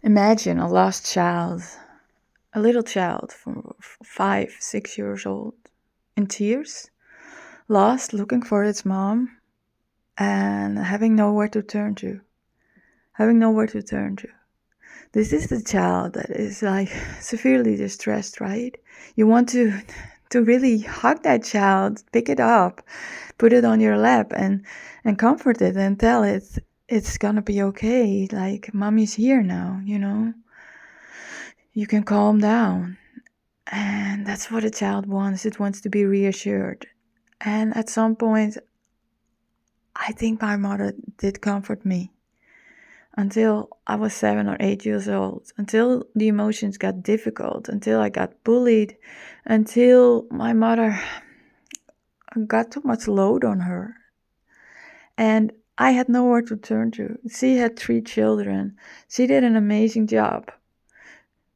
Imagine a lost child, a little child from 5, 6 years old, in tears, lost, looking for its mom, and having nowhere to turn to. Having nowhere to turn to. This is the child that is like severely distressed, right? You want to really hug that child, pick it up, put it on your lap, and comfort it and tell it it's gonna be okay. Like, mommy's here now, you know. You can calm down. And that's what a child wants. It wants to be reassured. And at some point, I think my mother did comfort me until I was 7 or 8 years old, until the emotions got difficult, until I got bullied, until my mother got too much load on her. And I had nowhere to turn to. She had 3 children. She did an amazing job.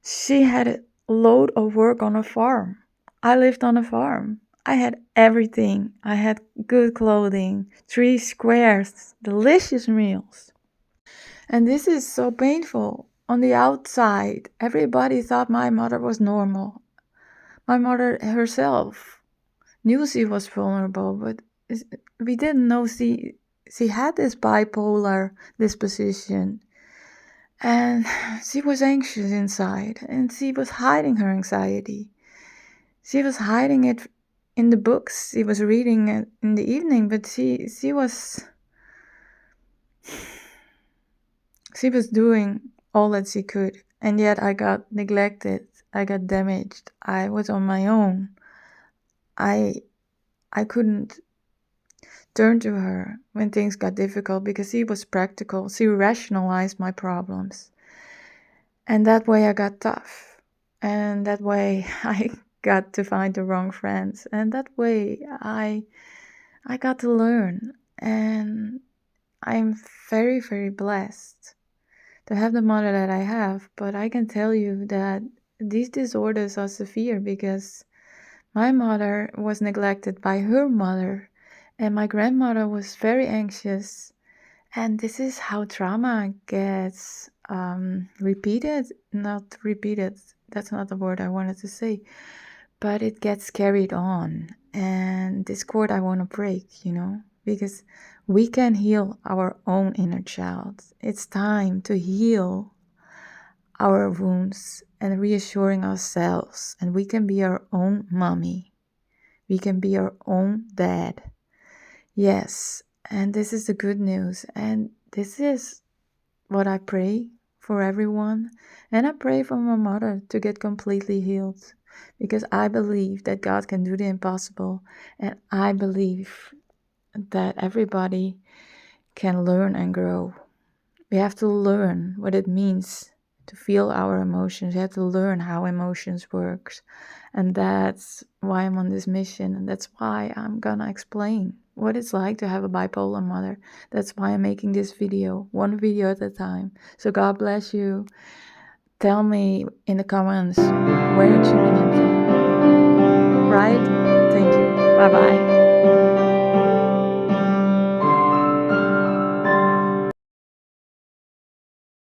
She had a load of work on a farm. I lived on a farm. I had everything. I had good clothing, 3 squares, delicious meals. And this is so painful. On the outside, everybody thought my mother was normal. My mother herself knew she was vulnerable, but we didn't know she had this bipolar disposition. And she was anxious inside, and she was hiding her anxiety. She was hiding it in the books she was reading in the evening, but she was doing all that she could. And yet I got neglected, I got damaged, I was on my own. I couldn't turn to her when things got difficult because she was practical. She rationalized my problems. And that way I got tough. And that way I got to find the wrong friends. And that way I got to learn. And I'm very, very blessed to have the mother that I have. But I can tell you that these disorders are severe because my mother was neglected by her mother, and my grandmother was very anxious. And this is how trauma gets repeated. Not repeated, that's not the word I wanted to say, but it gets carried on. And this cord I want to break, because we can heal our own inner child. It's time to heal our wounds and reassuring ourselves. And we can be our own mommy. We can be our own dad. Yes, and this is the good news. And this is what I pray for everyone. And I pray for my mother to get completely healed. Because I believe that God can do the impossible. And I believe that everybody can learn and grow. We have to learn what it means to feel our emotions. We have to learn how emotions work. And that's why I'm on this mission. And that's why I'm gonna explain what it's like to have a bipolar mother. That's why I'm making this video, one video at a time. So God bless you. Tell me in the comments where you're tuning in from. Right? Thank you. Bye-bye.